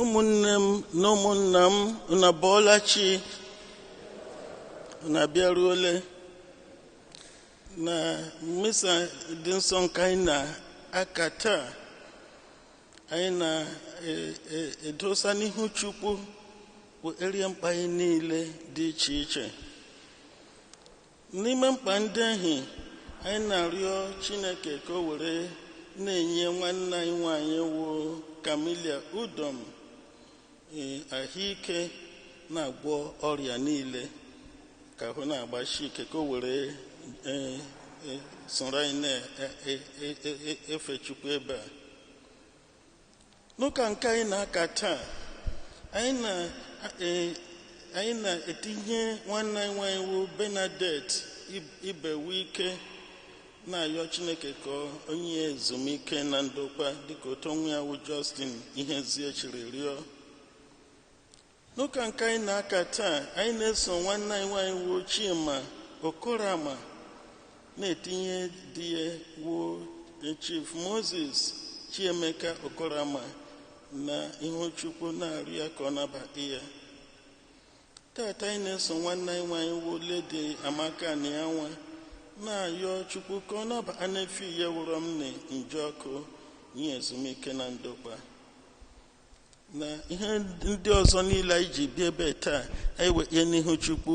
ụmụnne m na ụmụnna m, unu abọọla chi, unu abịaruole na mmesa dị nsọ nke anyị na-aka taa. Anyị na-edosa n'ihu Chukwu bụ erie mkpa anyị niile dị iche iche. N'ime mkpa ndị ahụ, anyị na-arịọ Chineke ka o were na-enye nwanne anyị nwanyị wụ Kamilia Udom ahụike na-agwọ ọrịa niile, ka ahụ na-agbashi ike, ka o were soro anyị na-efe Chukwu ebe a. N'ụka nke anyị na-aka taa, anyị na-etinye nwanne anyị nwanyị wụ Bernadette Ibewike na-ayọ Chineke ka onye ezumike na ndokwa dịka otu onwe ya wụ Justin Ihezie chiri rịọ. N'ụka nke anyị na-aka taa, anyị na-eso nwanne anyị nwanyị wụ Chima Okorama na-etinye di ya wụ Chief Moses Chiemeka Okorama na ihu Chukwu na-arịọ ya ka ọ nabata ya. Tata anyị na-eso nwanne anyị nwanyị wụ Lady Amaka na ya nwa na-ayọ Chukwu ka ọ nabata n'efi ya wụrọ m na Njọkụ nye ezumike na ndokwa na ihe ndị ọzọ niile anyị ji bịa ebe taa. Anyị wee n'ihu Chukwu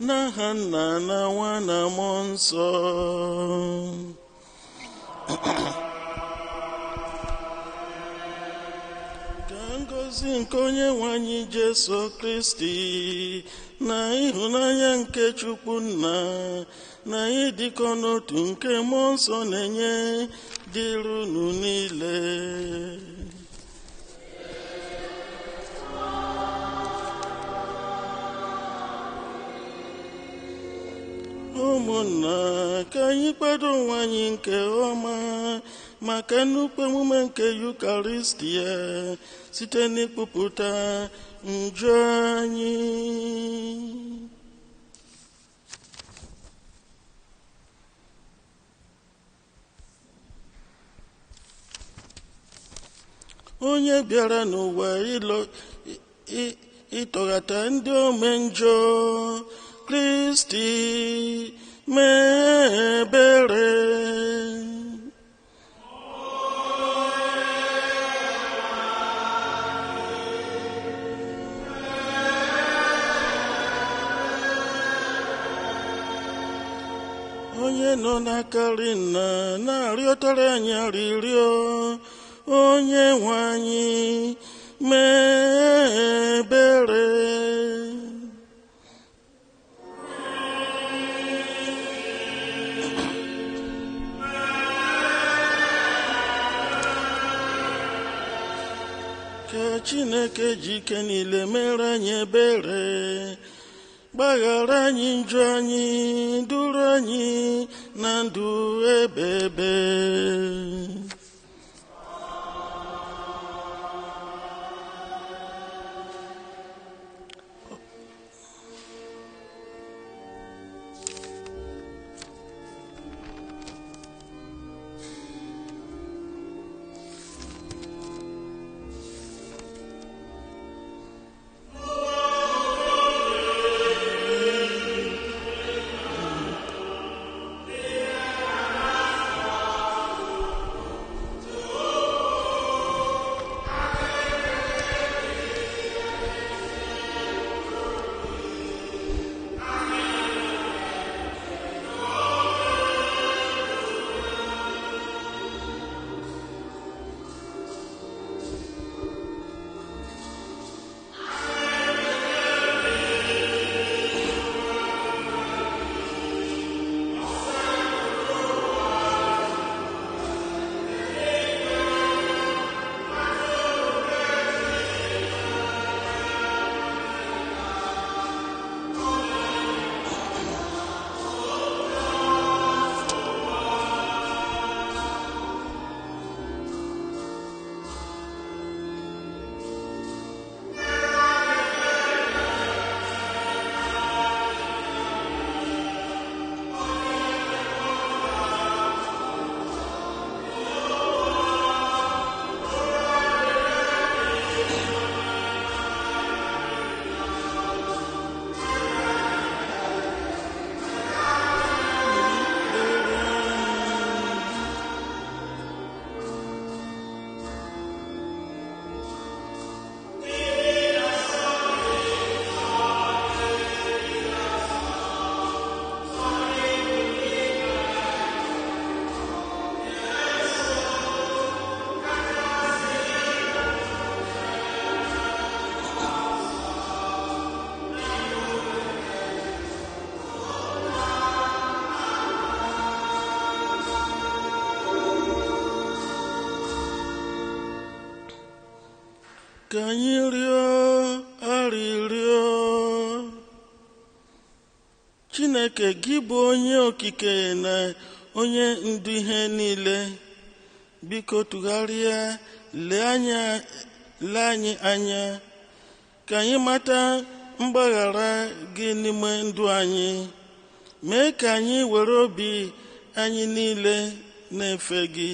n'aha Nna na Nwa na Mmụọ Nsọ. Ka ngọzi nke onye nwe anyị Jesu Kristi na ịhụnanya nke Chukwu Nna na ịdịkọ n'otu nke Mmụọ Nsọ na-enye dịrị unu niile. Ụmụnna, ka anyị kwado onwe anyị nke ọma maka nnukwu emume nke Yukaristia site n'ịkpụpụta njọ anyị. Onye bịara n'ụwa ịtọghata ndị ome njọ, Kristi mee ebere. Onye nọ n'akari Nna na-arịọtara anyị arịrịọ, onye nwe anyị mee ebere. Ka Chineke ji ike niile mere anyị ebere, gbaghara anyị njọ anyị, duru anyị na ndụ ebebe. ka anyị rịọ arịrịọ. Chineke, gị bụ onye okike na onye ndu ihe niile, biko tụgharịa lee anyị anya ka anyị mata mgbaghara gị n'ime ndụ anyị. Mee ka anyị were obi anyị niile na-efe gị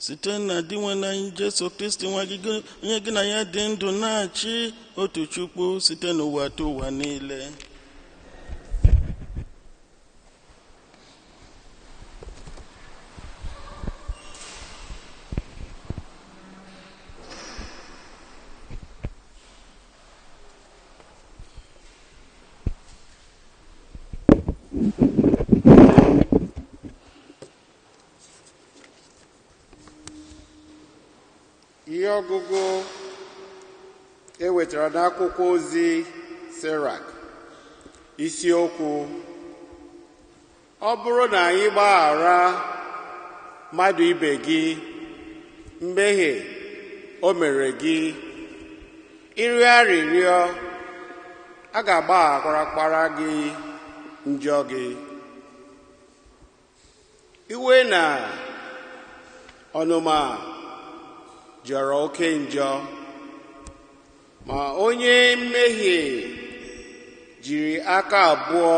site na di nwanne anyị Jesu Kristi nwa gị, onye gị na ya dị ndụ na-achị otu Chukwu site n'ụwa ta ụwa niile. Ihe ọgụgụ ewetara n'akwụkwọ ozi Sirach, isiokwu: ọ bụrụ na anyị gbaghara mmadụ ibe gị mmehie o mere gị, ịrịọ arịrịọ, a ga-agbaghakwara gị njọ gị. Iwe na ọnụma jọrọ oke njọ, ma onye mmehie jiri aka abụọ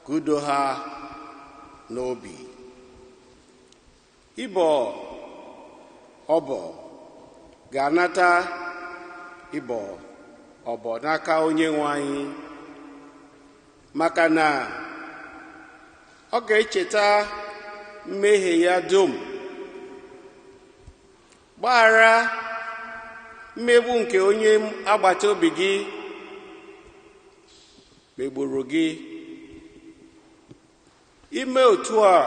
kudo ha n'obi. Ịbọ ọbọ ga-anata ịbọ ọbọ n'aka onye nwe anyị, maka na ọ ga-echeta mmehie ya dum. Gbaghara mmegbu nke onye agbata obi gị megburu gị. Ime otu a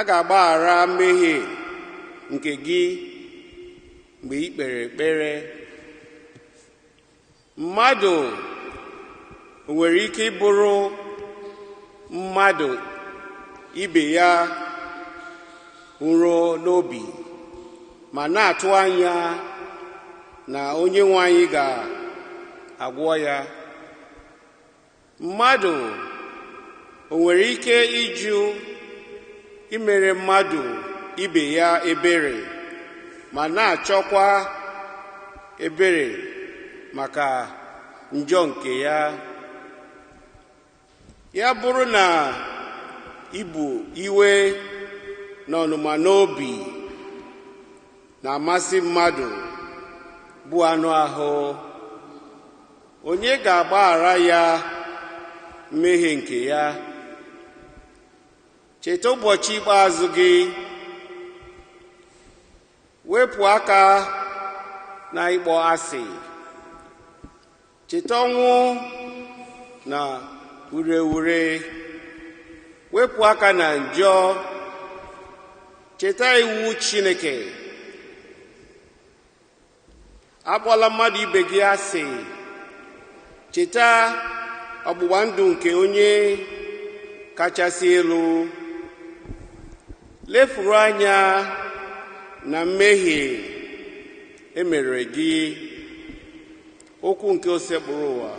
ga-agbaghara mmehie nke gị mgbe ị kpere ekpere. Mmadụ nwere ike ịbụrụ mmadụ ibe ya nro n'obi, ma na-atụ anya na onye nwe anyị ga-agwọ ya. Mmadụ o nwere ike ịjụ imere mmadụ ibe ya ebere, ma na-achọkwa ebere maka njọ nke ya. Ya bụrụ na ibu iwe na ọnụma n'obi na-amasị mmadụ bụ anụ ahụ, onye ga-agbaghara ya mmehie nke ya? Cheta ụbọchị ikpeazụ gị, wepụ aka na ịkpọ asị. Cheta ọnwụ na ureure, wepụ aka na njọ. Cheta iwu Chineke. Akpọla mmadụ ibe gị asị. Cheta ọgbụgba ndụ nke onye kachasị elu. Lefuru anya na mmehie emere gị. Okwu nke osekpụrụ ụwa.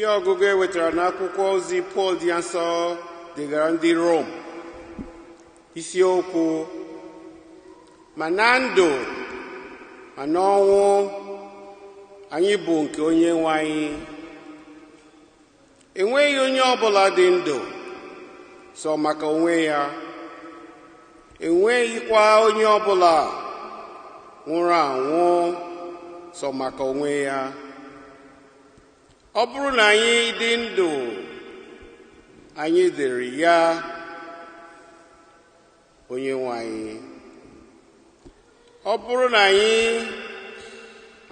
Ihe ọgụgụ e wetara n'akwụkwọ ozi Pọl dị nsọ degara ndị Rom, isiokwu ma na ndụ ma n'ọnwụ anyị bụ nke onye nwe anyị. Enweghị onye ọbụla dị ndụ sọ maka onwe ya, enweghịkwa onye ọbụla nwụrụ anwụ sọ maka onwe ya. Ọ bụrụ na anyị dị ndụ, anyị dịrị ya, onye nwe anyị. Ọ bụrụ na anyị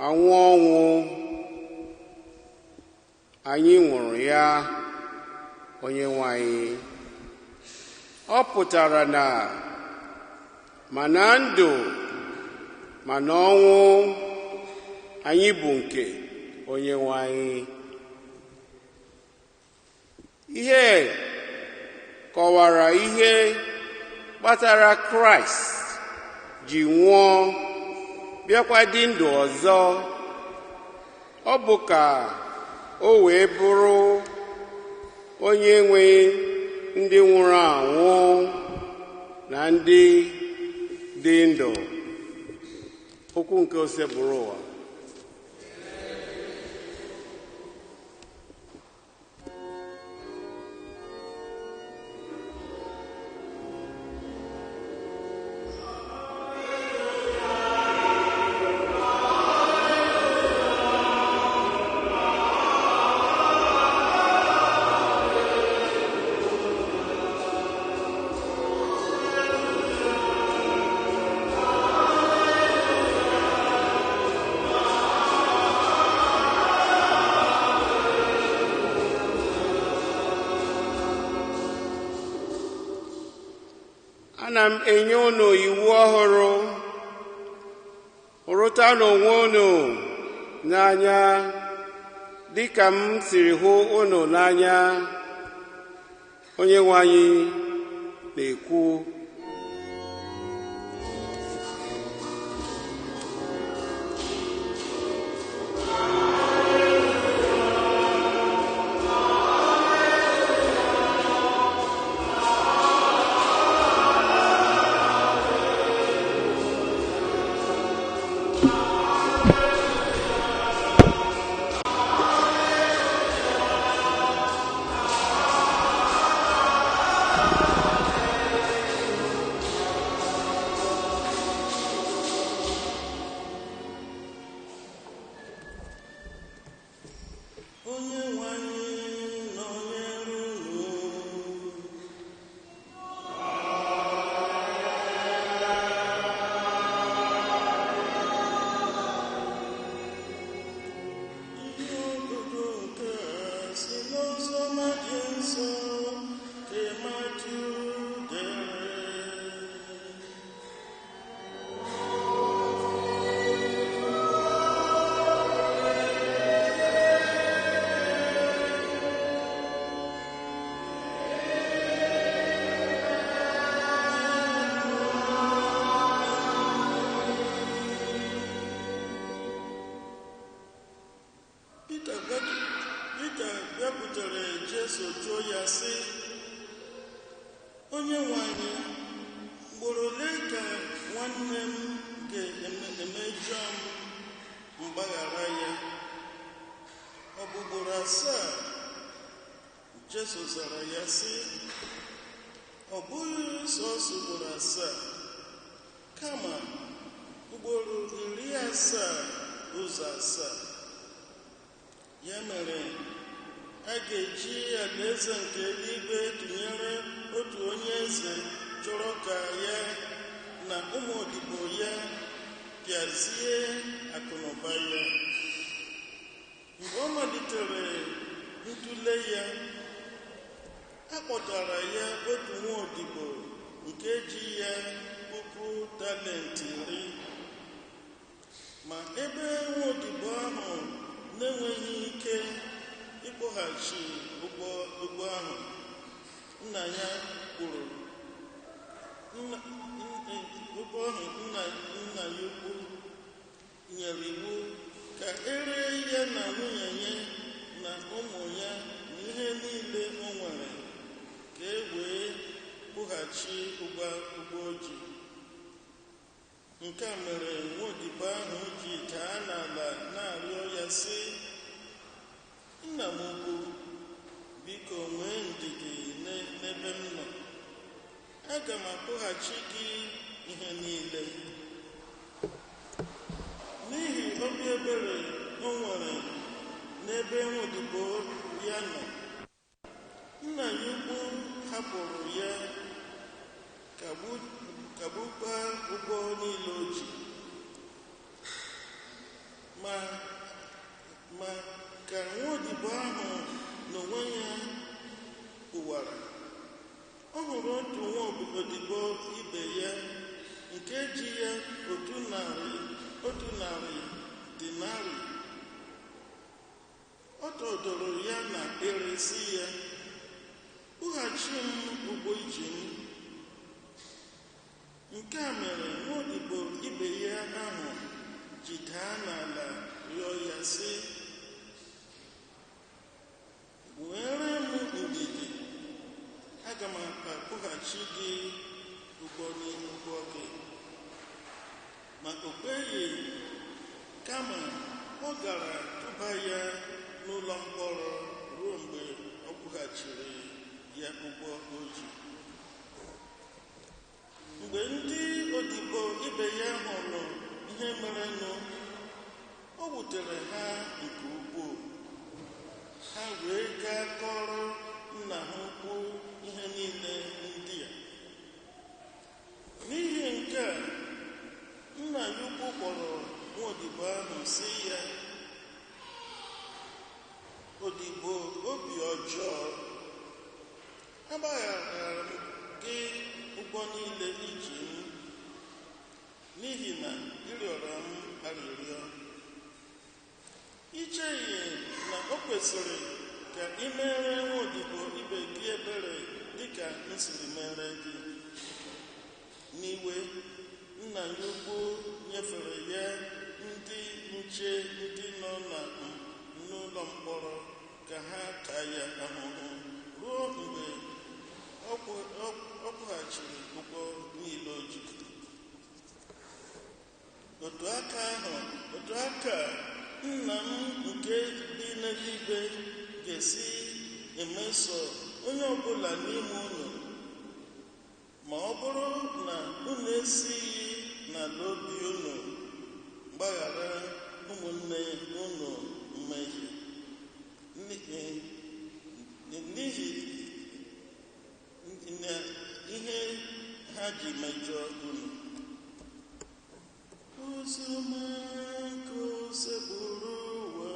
anwụ ọnwụ, anyị nwụrụ ya, onye nwe anyị. Ọ pụtara na ma na ndụ ma n'ọnwụ anyị bụ nke onye nwe anyị. Ihe kọwara ihe kpatara Kraịst ji nwụọ bịakwa dị ndụ ọzọ. Ọ bụ ka o wee bụrụ onye nwe ndị nwụrụ anwụ na ndị dị ndụ. Okwu nke ose bụrụ ụwa. Ana m enye unu iwu ọhụrụ, hụrụta n'onwe unu n'anya dịka m siri hụ unu n'anya, onye nwe anyị na-ekwu. Onye nwe anyị, ugboro ole ka nwanne m ga-emejọ m mgbaghara ya? Ọ bụ ugboro 7? Jesu zara ya sị, ọ bụghị sọọsọ ugboro 7, kama ugboro 70 ụzọ 7. Ya mere, a ga-eji alaeze nke eluigwe tụnyere otu onye eze chọrọ ka ya na ụmụ odibo ya pịazie akụnụba ya. Mgbe ọ malitere ntụle ya, a kpọtara ya otu nwa odibo nke ji ya 1,000 talenti 10. Ma ebe nwa odibo ahụ na-enweghị ike ịkpọghachi ụgwọ ahụ, nna ya kwuru ụgwọ ahụ nna ya ukwu nyere iwu ka ere ya na nwunye ya na na ụmụ ya na ihe niile o nwere ka e wee kwụghachi ụgwọ ji. Nke a mere nwaodibo ahụ ji daa n'ala na-arịọ ya sị, nna m ukwu, biko nwee ndidi n'ebe m nọ. Aga m akwụghachi gị ihe niile. N'ihi obi ebere o nwere n'ebe nwaodibo ya nọ, nna ya ukwu hapụrụ ya kagbukwa ụgwọ niile o ji. Ma ka nwaodibo ahụ n'onwe ya pụwara, ọ hụrụ otu nwaodibo ibe ya nke ji ya otu narị dinari. Ọ tọdoro ya na eresi ya, kwụghachi m ụgwọ iji m. Nke a mere nwaodibo ibe ya ahụ ji daa n'ala rịọ ya sị, were m ndidi, aga m akwụghachi gị ụgwọ gị. Ma o kweghị, kama ọ gara tụba ya n'ụlọ mkpọrọ ruo mgbe ọ kwụghachiri ya ụgwọ o ji. Mgbe ndị odibo ibe ya hụrụ ihe merenụ, o wutere ha nke ukwuu. Ha wee gaa kọrọ nna ha ukwu ihe niile ndị a. N'ihi nke a, nna ya ukwu kpọrọ nwaodibo ahụ sị ya, odibo obi ọjọọ, agbaghara m gị ụgwọ niile iji m, n'ihi na ị rịọrọ m arịrịọ. I cheghị na o kwesịrị ka ị mere nwaodibo ibe gị ebere dịka m siri mere gị. N'iwe, nna ya ukwu nyefere ya ndị nche ndị nọ n'ụlọ mkpọrọ ka ha taa ya ahụhụ ruo mgbe ọ kwụghachiri ụgwọ niile o ji. Otu aka nna m nke bi n'eluigwe ga-esi emeso onye ọbụla n'ime unu, ma ọ bụrụ na unu esighị n'ala obi unu gbaghara ụmụnne unu mmehie n'ihi na ihe ha ji mejọọ unu. Oziọma nke o sekpụrụ ụwa.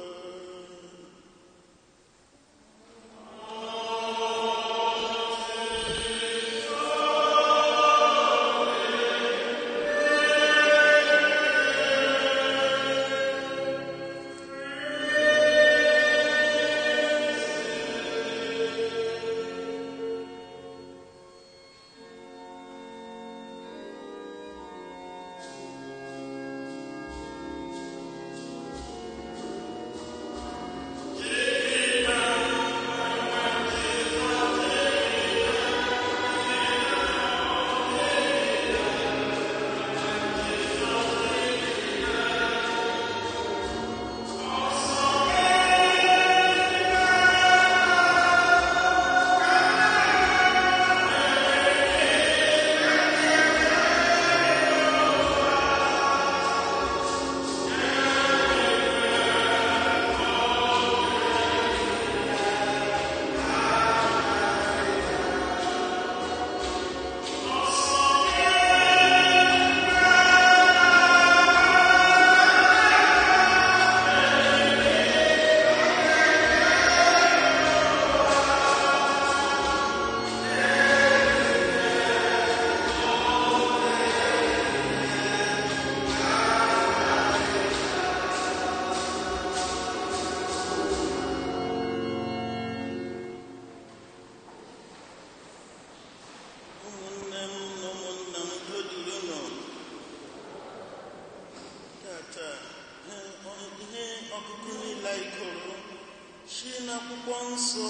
n'akwụkwọ nsọ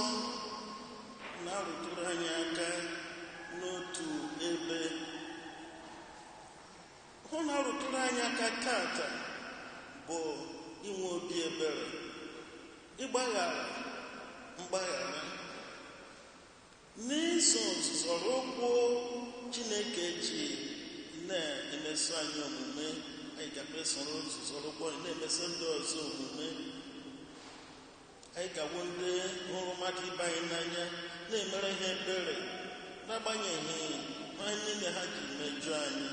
na-arụtụrụ anyị aka n'otu ebe. Hụ na-arụtụrụ anyị aka tata bụ inwe obi ebere, ịgbaghara mgbaghara, n'iso nzọrọ ụkwụ Chineke ji na-emeso anyị omume. Anyị ga-esoro nzọrọ ụkwụ na-emeso ndị ọzọ omume. Anyị ga-awụ ndị hụrụ mmadụ ibe anyị n'anya, na-emere ha ebere n'agbanyeghị ha niile ha ji mejọọ anyị.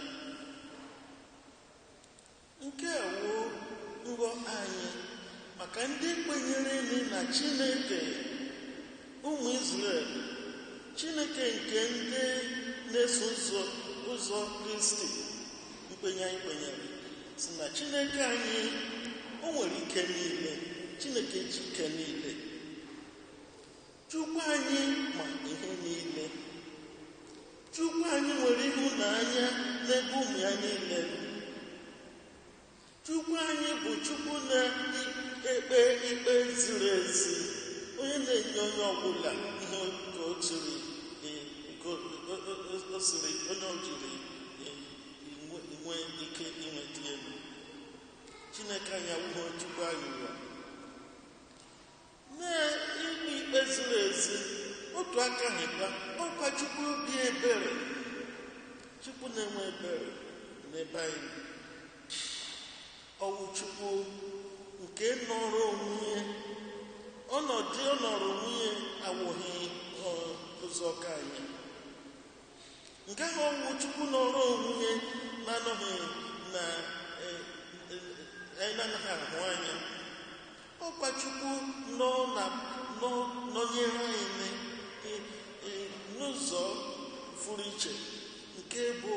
Nke a wụ nghọ anyị maka ndị kwenyere na Chineke ụmụ Izrel, Chineke nke ndị na-eso ụzọ Kristi. Nkwenye anyị kwenyere si na Chineke anyị o nwere ike niile, Chineke ji ike niile. Chukwu anyị ma ihe niile. Chukwu anyị nwere ịhụnanya n'ebe ụmụ ya niile. Chukwu anyị bụ Chukwu na-ekpe ikpe ziri ezi, onye na-enye onye ọbụla ihe ka o siri onye o jiri nwee ike inweta elu. Chineke anyị awụghị Chukwu anyị ụwa na-ikpe ikpe ziri ezi. Otu aka hịkwa ọkwa Chukwu obi ebere, Chukwu na-enwe ebere n'ebe anyị. Ọwụ Chukwu nke nọrọ onwe ọnọdụ ọ nọrọ onwe awụghị ụzọ ka anyị. Nke ahụ ọwụ Chukwu nọrọ onwe na-anọghị na anyị anaghị ahụ anya. Ọkwa Chukwu nọnyere anyị n'ụzọ furu iche, nke bụ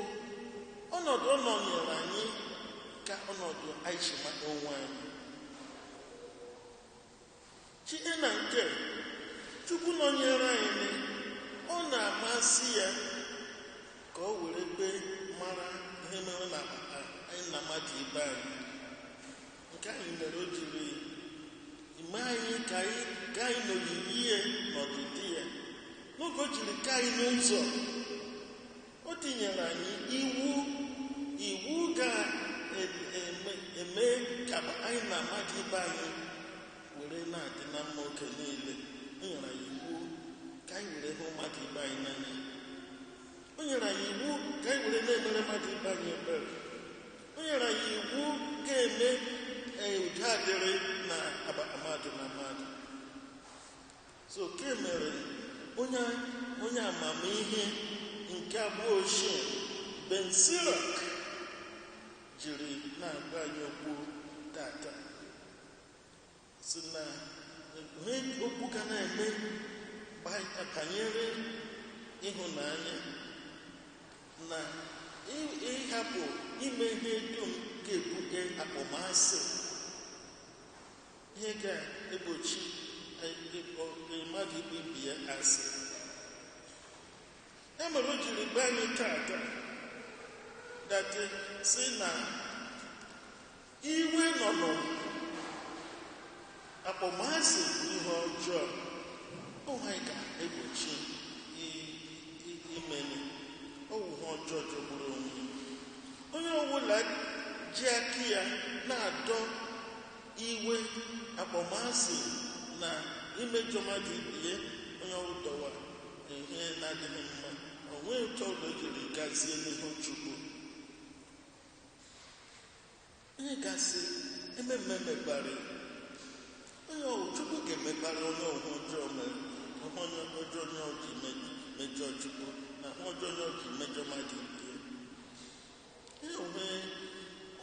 ọnọdụ ọ nọnyere anyị ka ọnọdụ anyị si maka onwe anyị. Chie na nke Chukwu nọnyere anyị, ọ na-amasị ya ka o were kpe mara ihe mere na anyị na mmadụ ibe anyị. Nke anyị mere o jiri ime anyị ka anyị n'oyiyi ya n'ọdịdị ya. N'oge o jiri ka anyị n'ụzọ, o tinyere anyị iwu ga-eme ka anyị na mmadụ ibe anyị were na-adị na mma oge niile. O nyere anyị iwu ka anyị were hụ mmadụ ibe anyị n'anya. O nyere anyị iwu ka anyị were na-emere mmadụ ibe anyị ebere. O nyere anyị iwu ga-eme udo adịrị na mmadụ na mmadụ. So ke mere onye amamihe nke abụọ ochie Ben Sirach jiri na-agba anyị okwu tata, si na okwu ga na-eme banyere ịhụnanya na ịhapụ ime ihe dum ga-ebute akpọmasị, ihe ga-egbochi mmadụ ikpebi ya asị. Ya mere o jiri gba anyị tata dati si na iwe nọ akpọmasị bụ ihe ọjọọ. Anyị ga-egbochi imeli ọwụ ihe ọjọọ jọgburu onwe. Onye ọbụla ji aka ya na-adọ iwe, akpọmasị na imejọ mmadụ ibie, onye ọbụla dọwa ihe na-adịghị mma. O nweghị ụtọ ụlọ jiri gazie n'ihu Chukwu. Onye gasị ememme megbara onye Chukwu ga-emegbara onye ọhụ ọjọọ mere, onye ọjọọ onye ọjị mejọ Chukwu na ahụ ọjọọ onye ọjị mejọ mmadụ ibie.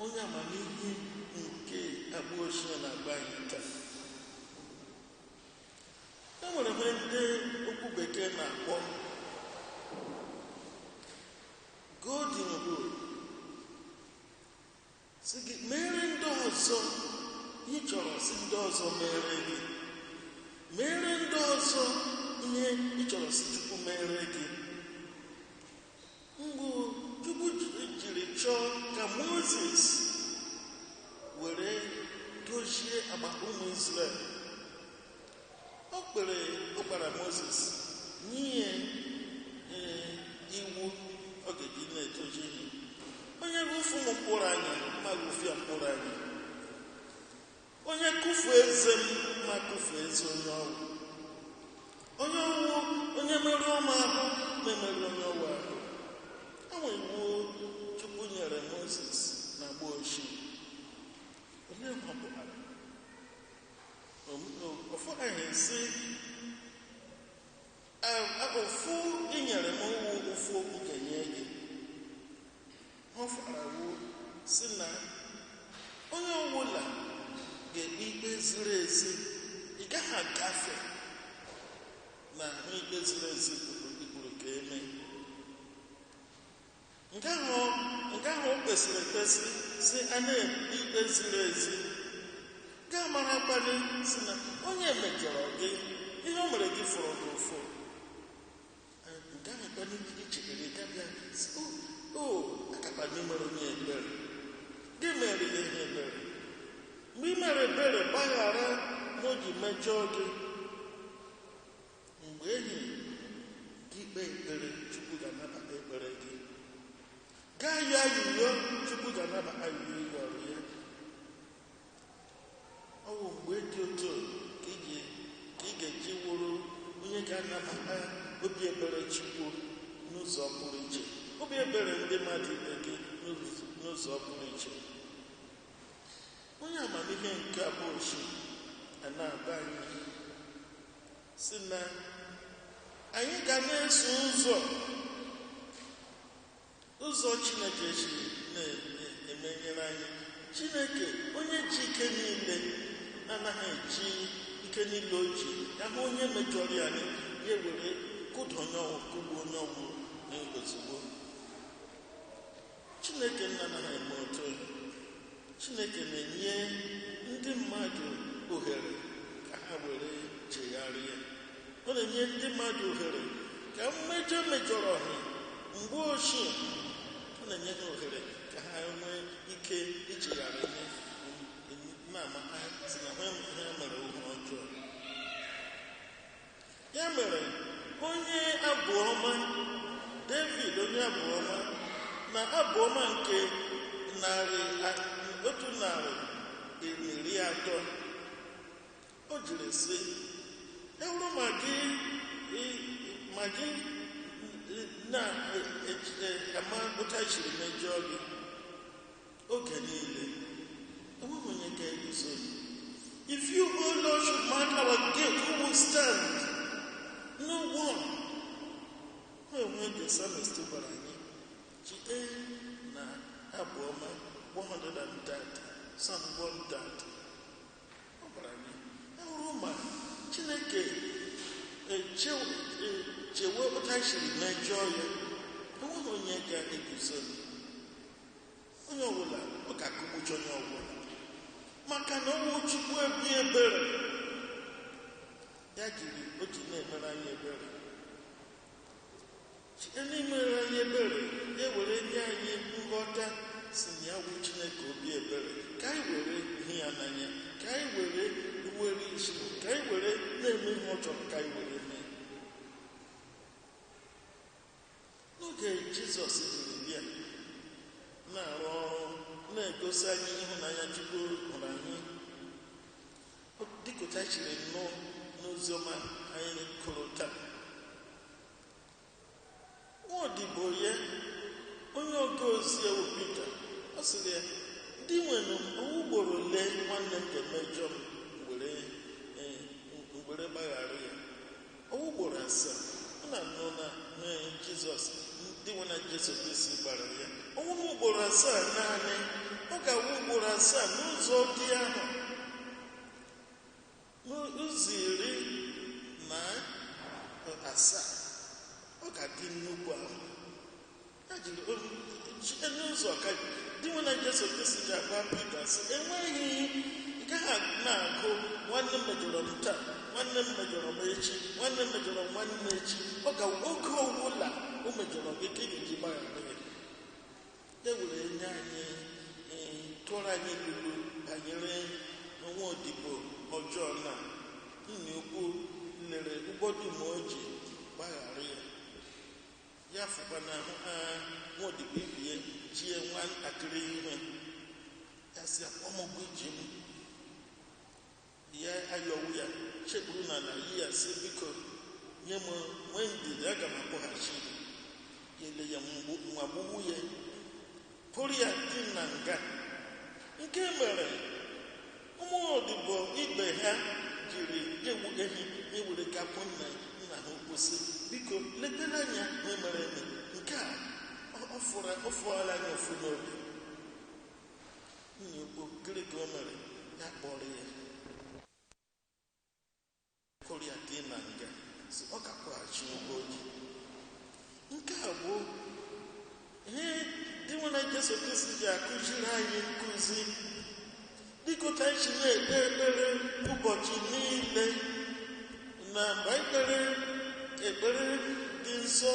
Onye amamihe nke abụọ ochie na-agba anyị taa. E nwere ihe ndị okwu bekee na-akpọ golden rule. Si gị mere ndị ọzọ ihe ị chọrọ si ndị ọzọ mere gị. Mere ndị ọzọ ihe ị chọrọ si Chukwu mere gị. Mgbe Chukwu jiri chọọ ka Moses were dozie agbata ụmụ Izrel, ọ gbara Moses nye iwu ọ ga-eji na-etoji ihe. Onye gụfu m mkpụrụ anya ma gụfịa mkpụrụ anya, onye kụfu eze m ma kụfu eze onye ọwụ, onye ọwụ onye merụ ọma ahụ na-emerụ onye ọwụ ahụ. Enwe iwu Chukwu nyere Moses na agba ochie. Olee ma ọ bụ ofu anyị si ofu inyere m ofu nkenye gị. Ọ fara wu si na onye ọbụla ga-ekpe ikpe ziri ezi. Ị gaghị agafe na ahụ ikpe ziri ezi kwuru ka eme. Nke ahụ o kwesịrị ekwesị si a na-ekpe ikpe ziri ezi. Gaa mara akpali si na onye mejọrọ gị, ihe o mere gị fọrọ gị ụfụ. Nke ahụ akpali gị chere gabịa si akakpali mere onye ebere. Gị mere ya ihe ebere. Mgbe ị mere ebere gbaghara na o ji mejọọ gị, mgbe ehi gị kpee ekpere, Chukwu ga-anabata ekpere gị. Gaa yọọ ayịyọ, Chukwu ga-anabata ayịyọ ịyọrọ ya. Ọ bụ mgbe dị otu ka ị ga-eji wụrụ onye ga-anabata obi ebere Chukwu n'ụzọ pụrụ iche, obi ebere ndị mmadụ ibe gị n'ụzọ pụrụ iche. Onye amamihe nke abụọ chi na-agba anyị si na anyị ga na-eso ụzọ Chineke ji na-emenyere anyị. Chineke onye ji ike niile anaghị eji ike niile o ji ya hụ onye mejọrọ ya, ya were kụda kụgbu onye ọgwụ ozugbo. Chineke nna anaghị eme otu. Chineke na-enye ndị mmadụ ohere ka ha were chegharịa. Ọ na-enye ndị mmadụ ohere ka mmejọ mejọrọ ha mgbe ochie. Ọ na-enye ha ohere ka ha nwee ike ichegharị ihe na-amata si na ha mere ihe ọjọọ. Ya mere onye abụ ọma David, onye abụ ọma na abụ ọma nke 130, o jiri sị, ewuru ma gị na-ama ụta chiri mejọọ gị oge niile, enweghị onye ga-eguzo. If you, O Lord, should mark our gate, who will stand? No one. Onwe the psalmist gwara anyị jide na abụ ọma 130, Psalm 130. Ọ gwara anyị ahụrụ ma Chineke chewe ụta chiri mejọọ ya, enweghị onye ga-eguzo. Onye ọbụla ọ ga-akụgbucha onye ọbụla, maka na ọnwụ Chukwu ebi ebere. Ya jiri o ji na-emere anyị ebere. Site n'imere anyị ebere, ya were nye anyị nghọta si na ya wụ Chineke obi ebere, ka anyị were ihe ya n'anya, ka anyị were isi, ka anyị were na-eme ihe ọ chọrọ ka anyị were mee. N'oge Jizọs jiri bịa na-arụ ọrụ na-egosi anyị ịhụnanya Chukwu hụrụ anyị, dịkọta chiri nnọọ n'oziọma anyị kụrụ taa. Nwaodibo ya, onye oge ozi ewu Pita, ọ sịrị ya, ndị nwere ugboro ole nwanne m ga-emejọ m were gbaghara ya? Ugboro 7. Ọ na-anụ na Jizọs, ndị nwe na Jesu Kristi gbara ya ọnwụ ugboro 7 naanị. Ọ ga-awụ ugboro 7 n'ụzọ dị ahụ, n'ụzọ 17. Ọ ga-adị nnukwu ahụ. Ya jiri n'ụzọ ka dị nwe na Jesu Kristi ji agwa Pita sị, enweghị ị gaghị na-agụ nwanne m mejọrọ m taa, nwanne m mejọrọ m echi, nwanne m mejọrọ m nwanne echi. Ọ ga-oge ọbụla o mejọrọ gị ka ị ga-eji gbaghara ya. Ya were nye anyị tụọrọ anyị ilu banyere nwaodibo ọjọọ na nna ukwu lere ụgbọ dum o ji gbaghara ya ya fụkwa na nwaodibo ibie jie nwatakịrị ihe ya si akpọmọgbụ iji m ya ayọwu ya chekpuru n'ala yi ya si biko nye m nwee ndidi aga m akpọghachi ele ya nwa gbugbu ya pụrụ ya dị na nga nke mere ụmụ odibo ibe ha jiri egwu ehi ewere kapụ nna ha kwụsị biko letara anya na mere eme nke a ọ fụọla anya ofu n'obi nwunye ugbo gịrị ka o mere ya kpọrọ ya kụrụ ya dị na nga si ọ ga-akwụghachi ụgwọ ji nke a bụ ihe dị nwe na Jesu Kristi ji akụziri anyị nkụzi dịkọta isi na-ekpe ekpere ụbọchị niile na mgbe ekpere dị nsọ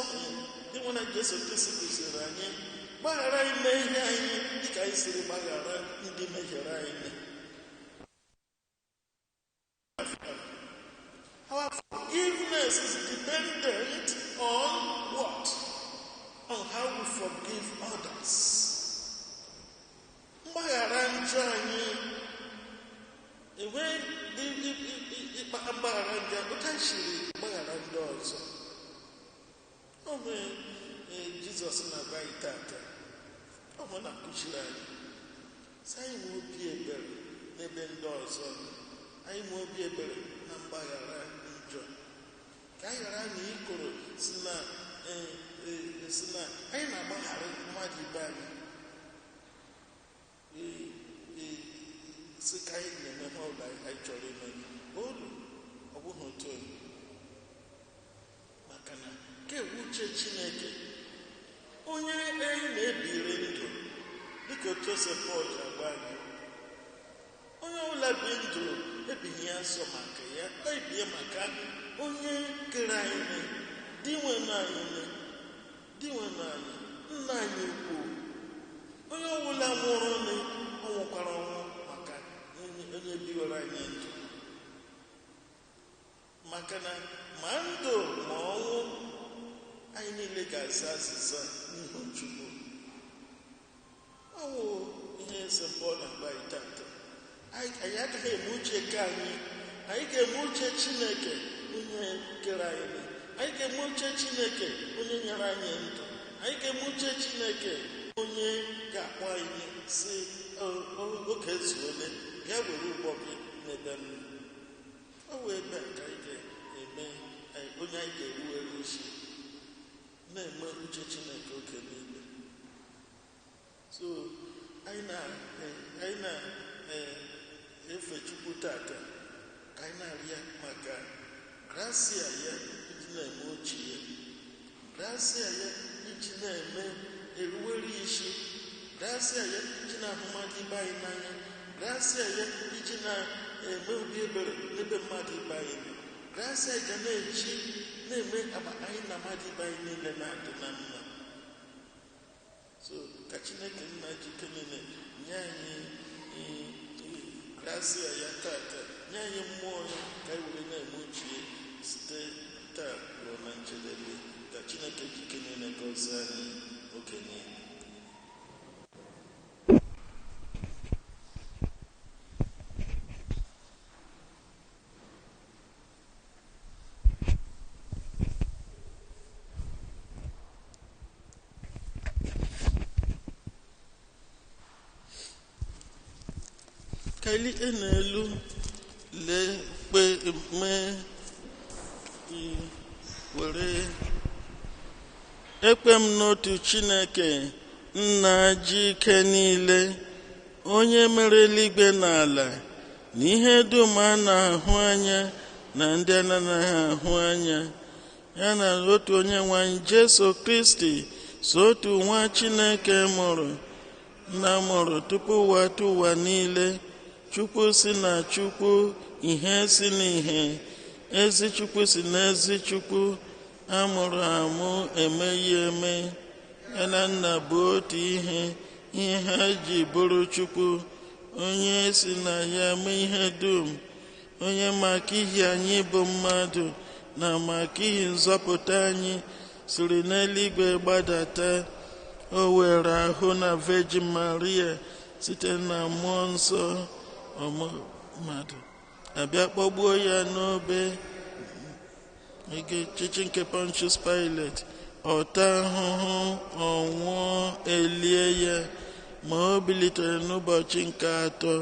dị nwe na Jesu Kristi kụziri anyị gbaghara ime ihe anyị dịka anyị siri gbaghara ndị mehiere anyị. Our forgiveness is dependent on what? On how we forgive others. Mgbaghara njọ anyị enwe ịkpa mgbaghara njọ ụta shiri mgbaghara ndị ọzọ. O nwee Jizọs na-agba anyị tata ọ bụ na-akụziri anyị sị anyị nwee obi ebere n'ebe ndị ọzọ, anyị nwee obi ebere na mgbaghara njọ ka anyị ghara na ikoro si na anyị na-agbaghara mmadụ ibe anyị si ka anyị na-eme ha ụlọ anyị chọrọ ime olu ọ bụghị otu onye maka na nke uche Chineke onye anyị na-ebiri ndụ dịka otu ose Pọl ji agba anyị onye ọbụla bi ndụ ebighị ya nsọ maka ya ọ ebie maka onye kere anyị di nwe anyị nna anyị ukwu onye ọbụla nwụrụ ọ nwụkwara ọnwụ maka onye biwere anyị ndụ maka na ma ndụ ma ọnwụ anyị niile ga-aza azịza n'ihu Chukwu. Ọ bụ ihe St. Paul na-agba anyị tata. Anyị agaghị eme uche nke anyị ga-eme uche Chineke onye kere anyị, anyị ga-eme uche Chineke onye nyere anyị ndụ, anyị ga-eme uche Chineke onye ga-akpọ anyị si oge ezuole bịa were ụgbọ gị n'ebe m. Ọ bụ ebe a ka anyị ga-eme onye anyị ga-eruere isi na-eme uche Chineke oge niile. So anyị na-efe Chukwu tata ka anyị na-arịa maka gracia ya iji na-eme ochie ya, gracia ya iji na-eme eruwere isi, gracia ya iji na-ahụ mmadụ ibe anyị n'anya, gracia ya iji na-eme obi ebere n'ebe mmadụ ibe anyị nọ, gracia ga na-eji na-eme anyị na mmadụ ibe anyị niile na-adị na mma. So ka Chineke nna jike niile nye anyị gracia ya tata, nye anyị mmụọ ya ka anyị were na-eme ochie site taa ruo na njedebe. Ka Chineke jike niile gọzie anyị oge niile. Kaili enelu le pe me were ekpe m n'otu Chineke nna ji ike niile onye mere eluigwe na ala na ihe dum a na-ahụ anya na ndị a na-anaghị ahụ anya, ya na otu onye nwe anyị Jesu Kristi so otu nwa Chineke mụrụ tupu ụwa tụ ụwa niile, Chukwu si na Chukwu, ihe si n'ihe, ezi Chukwu si n'ezi Chukwu, amụrụ amụ, emeghị eme, ya na nna bụ otu ihe ha ji bụrụ Chukwu, onye si na ya mee ihe dum, onye maka ihi anyị bụ mmadụ na maka ihi nzọpụta anyị siri n'eluigwe gbadata, o were ahụ na Virgin Maria site na mmụọ nsọ mmadụ abịa kpọgbuo ya n'obe ọchịchị nke Pontius Pilate, ọta ahụhụ, ọnwụọ, elie ya, ma o bilitere n'ụbọchị nke atọ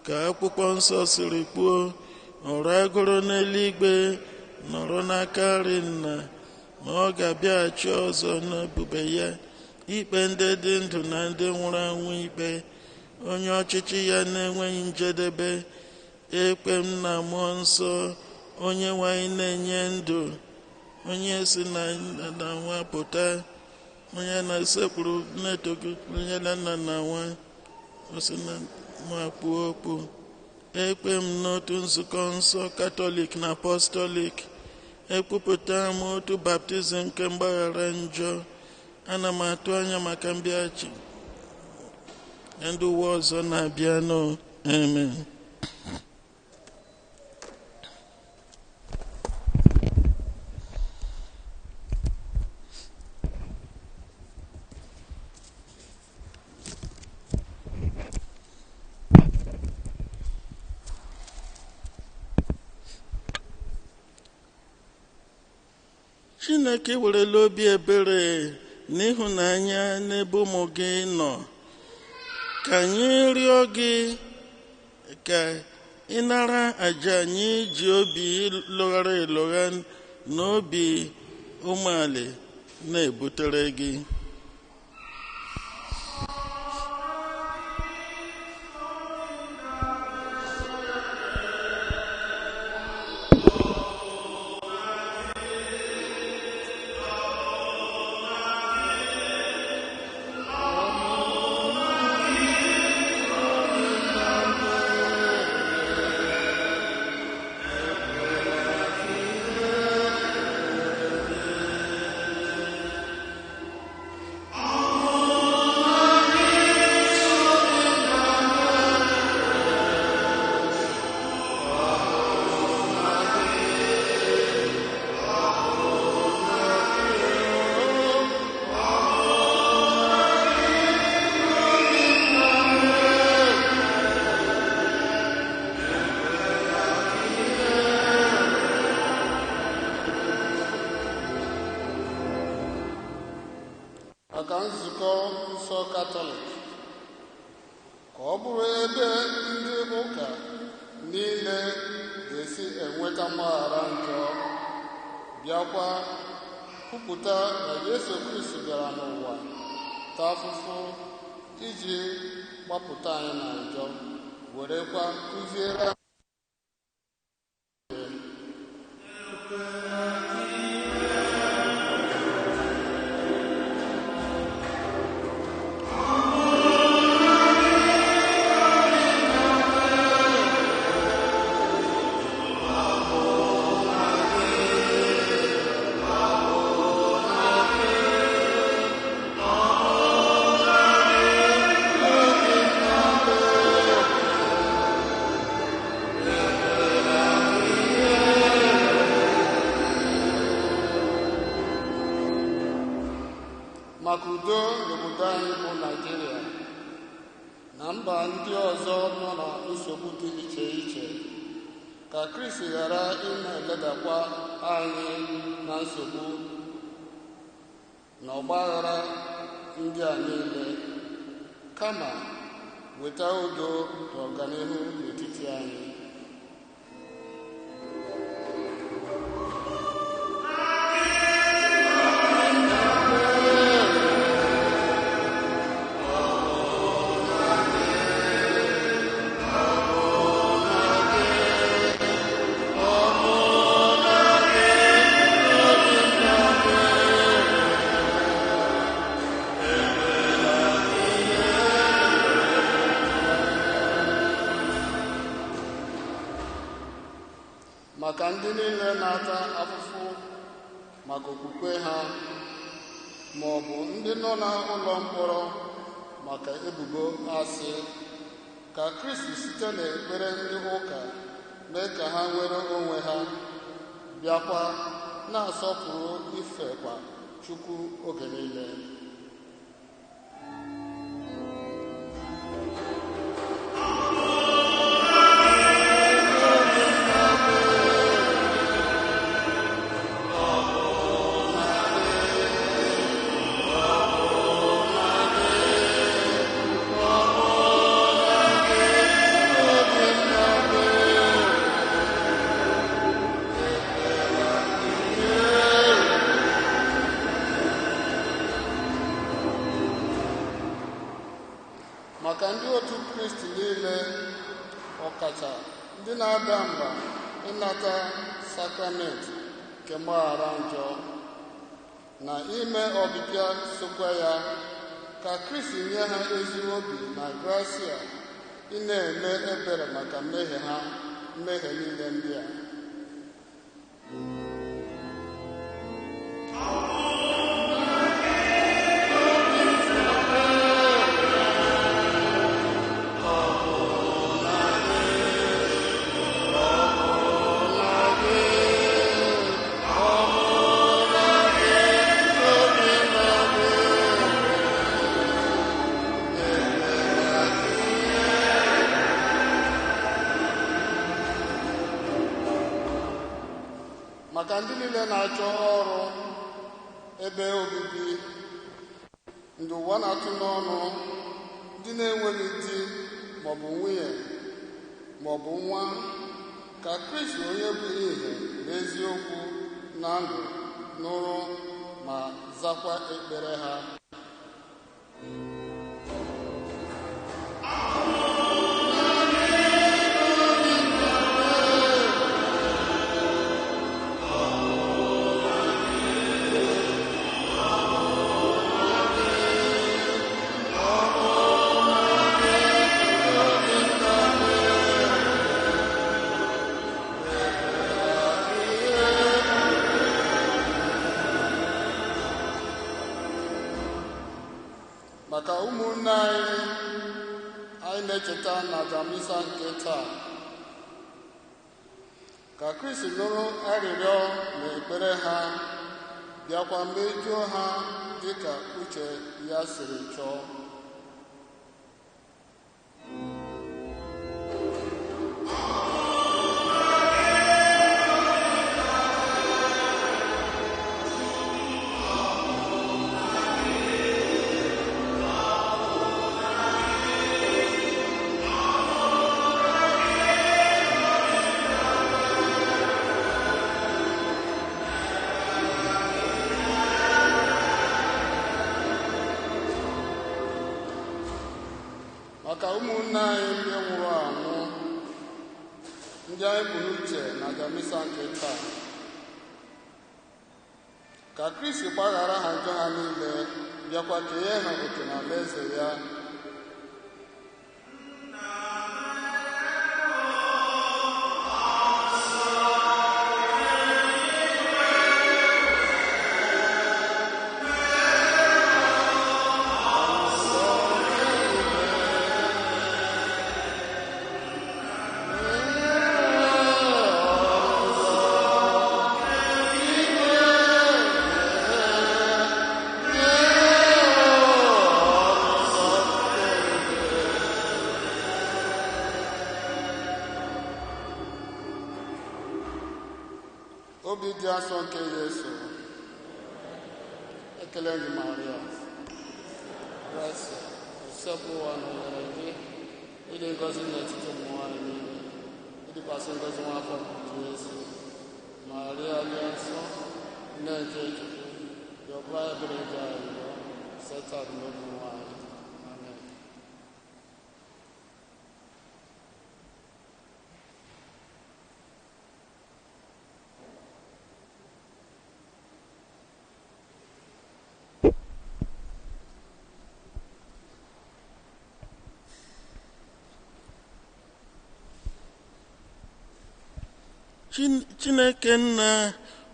ka akwụkwọ nsọ siri kwuo, ọ ragoro n'eluigwe nọrọ n'aka nri Nna, ma ọ ga-abịaghachi ọzọ n'ebube ya ikpe ndị dị ndụ na ndị nwụrụ anwụ ikpe. Onye ọchịchị ya na-enweghị njedebe, ekpe m na mmụọ nsọ, onye nwanyị na-enye ndụ, onye si na nwa pụta, onye na-esekpuru na-etogide na nna na nwa, o si na nwa kpuo okpu. Ekpe m n'otu nzukọ nsọ katọlik na apọstọlik, ekwupụta m otu baptizim nke mgbaghara njọ. Ana m atụ anya maka mbịaghachi ndị ụwa ọzọ na-abịanụ. Amen. Chineke werela obi ebere na ịhụnanya n'ebe ụmụ gị nọ, ka anyị rịọ gị ka ị nara àjà anyị ji obi lụghara elogha na obi umeala na-ebutere gị. maka nzukọ nsọ katọlik ka ọ bụrụ ebe ndị ụka niile ga-esi enweta mgbaghara njọ, bịakwa kwupụta na Yesu Kristi bịara n'ụwa taa afụfụ iji gbapụta anyị na njọ, werekwa kụziere maka udo n'obodo anyị bụ Naịjirịa na mba ndị ọzọ nọ na nsogbu dị iche iche, ka Kristi ghara ị na-eledakwa anyị na nsogbu na ọgbaghara ndị a niile, kama weta udo na ọganihu n'etiti anyị. Maka ndị niile na-ata afụfụ maka okwukwe ha, ma ọ bụ ndị nọ n'ụlọ mkpọrọ maka ebubo asị, ka Kristi site n'ekpere ndị ụka mee ka ha nwere onwe ha, bịakwa na-asọpụrụ ifekwa Chukwu oge niile. Maka ndị otu Kristi niile, ọkacha ndị na-ada mba ịnata sakramenti nke mgbaghara njọ na ime ọbịbịa sokwa ya, ka Kristi nye ha ezi obi na gracia ị na-eme ebere maka mmehie niile ndị a. Maka ndị niile na-achọ ọrụ ebe obibi, ndị ụwa na-atụ n'ọnụ, ndị na-enweghị di maọbụ nwunye maọbụ nwa, ka Kristi onye bụ ihe na eziokwu na ndụ nụrụ ma zakwa ekpere ha. Maka ụmụnne anyị na-echeta na aja misa nke taa, ka Kristi nụrụ arịrịọ na ekpere ha, bịakwa mejuo ha dịka uche ya siri chọọ. Maka ụmụnne anyị ndị nwụrụ anwụ, ndị anyị bụ n'uche na aja misa nke taa, ka Kristi gbaghara ha njọ ha niile, bịakwa kenye ha oke na alaeze ya. Obi dị asọ nke Yesu, ekele gị Maria, gracia, usekwu ụwa na nyere gị, ịdị ngọzi n'etiti ụmụ nwanyị niile, ịdịkwasị ngọzi nwafọ nke Yesu. Maria dị nsọ, nne nke Chukwu, yọkwa ebere gị arịrịọ, Setan n'obi nwanyị. Amen. Chineke nna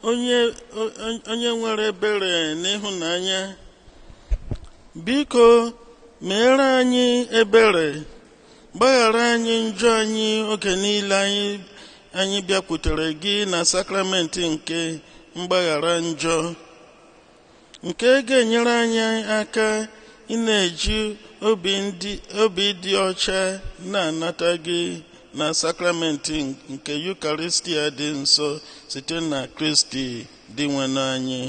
onye nwere ebere na ịhụnanya, biko meere anyị ebere, gbaghara anyị njọ anyị oge niile anyị bịakwutere gị na sakramenti nke mgbaghara njọ, nke ga-enyere anyị aka ị na-eji obi dị ọcha na-anata gị na sakramenti nke Yukaristia dị nsọ site na Kristi dị nwe n'anyị.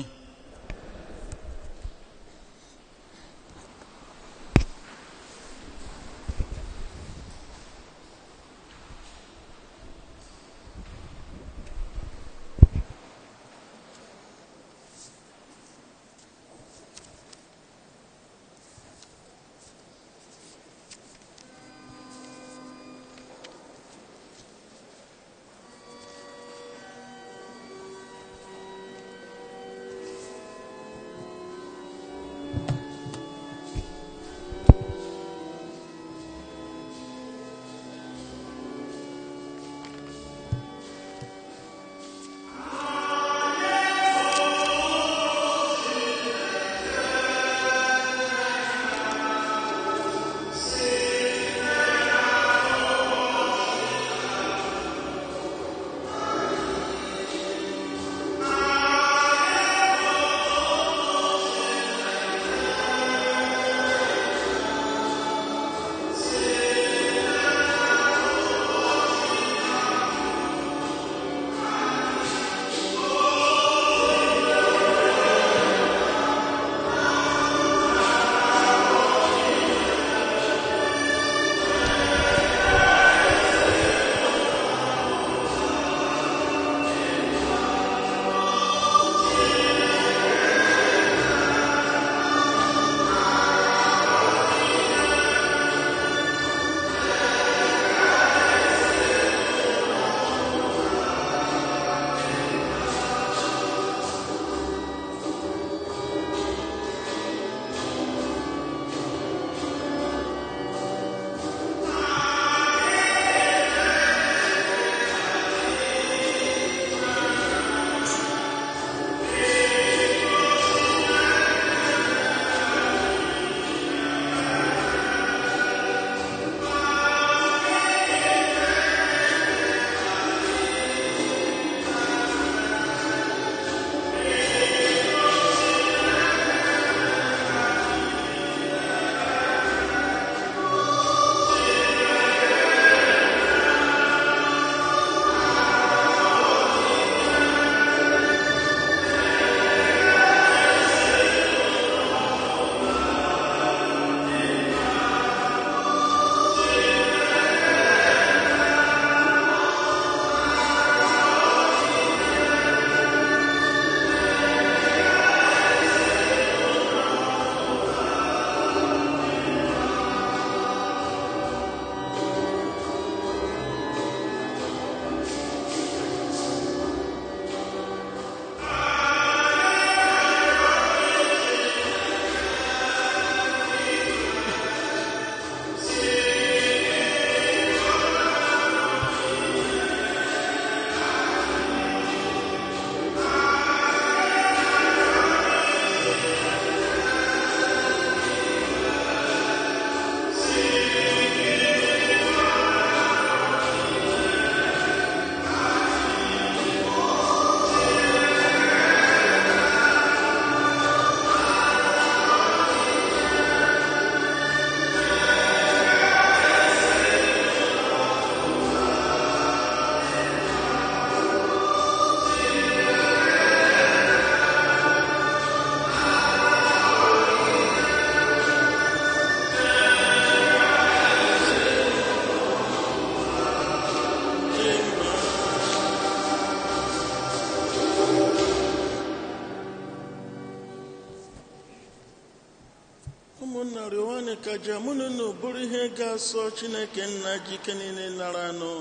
ụmụnna rịọwanụ ka jamunu na bụrụ ihe ga-asọ Chineke nna ji ike niile nara anụ.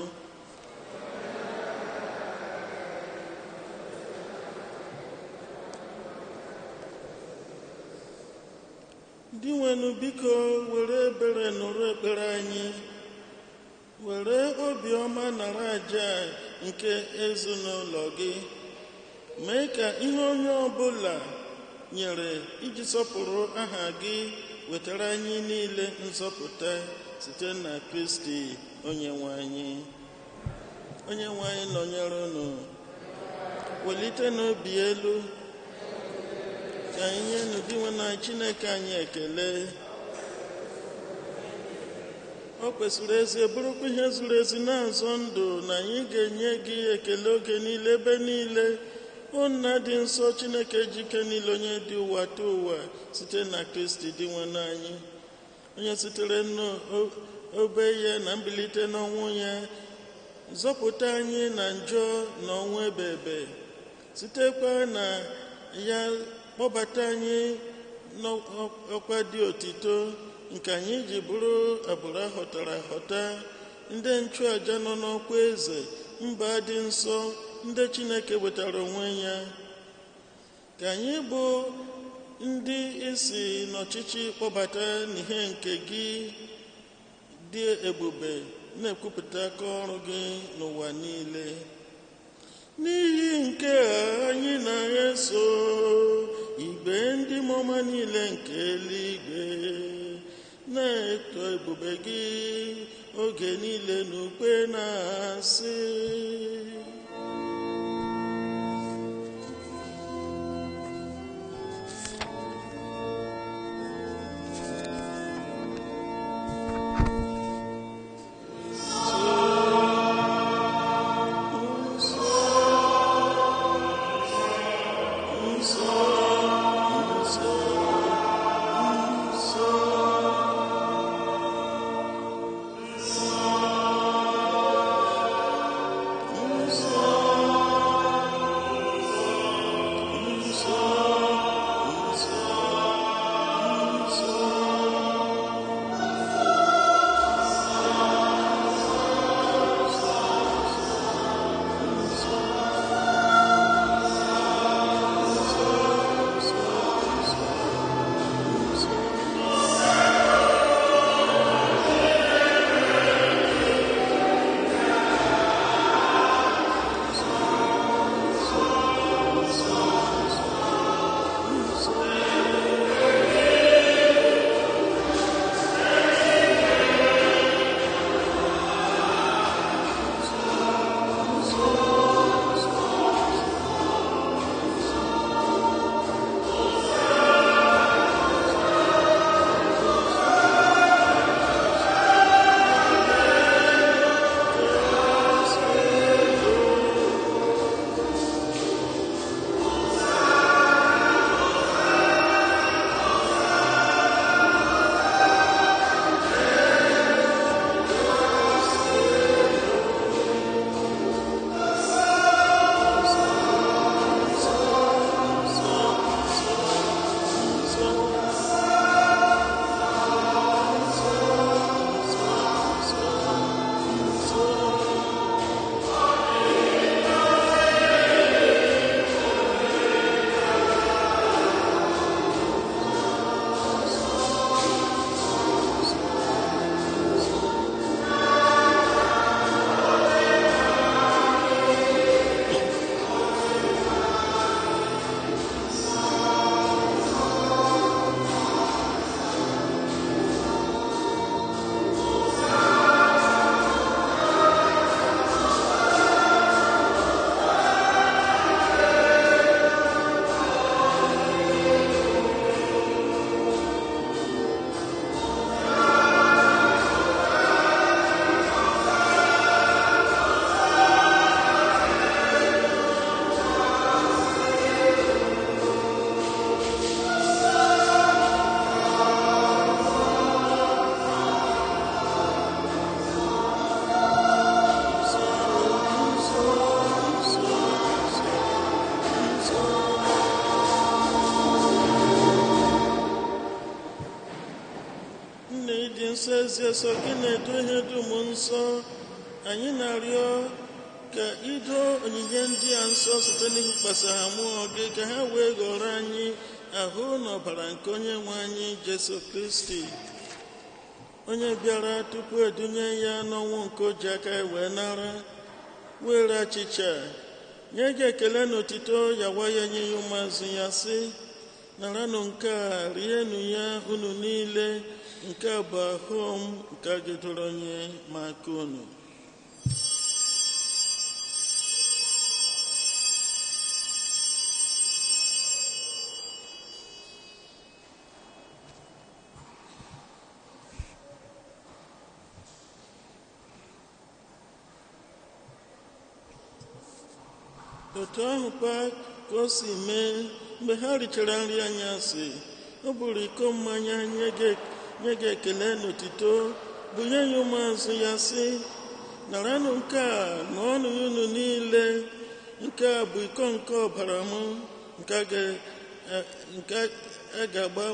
Ndị nwenu biko were ebere nụrụ ekpere anyị, were obiọma nara aja nke ezinụlọ gị, mee ka ihe onye ọbụla nyere iji sọpụrụ aha gị wetara anyị niile nzọpụta site na Kristi onye nwe anyị. onye nwe anyị nọnyere unu. Welite n'obi elu ka anyị nye n'ụdị nwe na Chineke anyị ekele. O kwesịrị ezi bụrụkwa ihe zuru ezi na-azọ ndụ na anyị ga-enye gị ekele oge niile ebe niile. Nna dị nsọ Chineke jike niile, onye dị ụwa ta ụwa site na Kristi dị nwe anyị, onye sitere n'obe ya na mbilite n'ọnwụ ya zọpụta anyị na njọ na ọnwụ ebe sitekwa na ya kpọbata anyị n'ọkwa dị otito nke anyị ji bụrụ agbụrụ ahọtara ahọta, ndị nchụaja nọ n'ọkwa eze mba dị nsọ, ndị Chineke wetara onwe ya. Ka anyị bụ ndị isi n'ọchịchị kpọbata n'ihe nke gị dị ebube, na-ekwupụta aka ọrụ gị n'ụwa niile. N'ihi nke a, anyị na-eso igbe ndị mmụọ niile nke eluigwe na-eto ebube gị oge niile n'ukwe na-asị: ezi so gị na-edo ihe dum nsọ, anyị na-arịọ ka ido onyinye ndị a nsọ site n'ikwasa ha mmụọ gị, ka ha wee ghọrọ anyị ahụ na ọbara nke onye nwe anyị Jesu Kristi, onye bịara tupu edunye ya n'ọnwụ nke o ji aka wee nara, were achịcha nye gị ekele na otito ya ya nye ya ụmụazụ ya sị, naranụ nke a, rienụ ya unu niile, nke a bụ ahụ m nke a gidoro onye maka unu. otu ahụkwa ka o si mee mgbe ha richara nri anyasị. O buru iko mmanya nye gị ekele n'otito, bunye ya ụmụazụ ya sị, naranụ nke a ṅụọnụ ya unu niile, nke a bụ iko nke ọbara m nke a ga-agba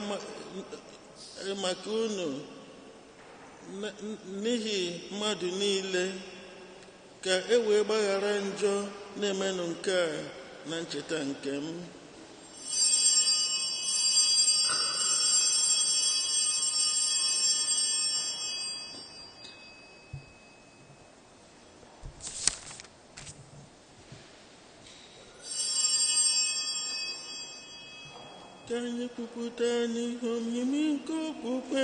maka unu n'ihi mmadụ niile, ka e wee gbaghara njọ. Na-emenụ nke a na ncheta nke m. Ka anyị kwupụta n'ihe omimi nke okpukpe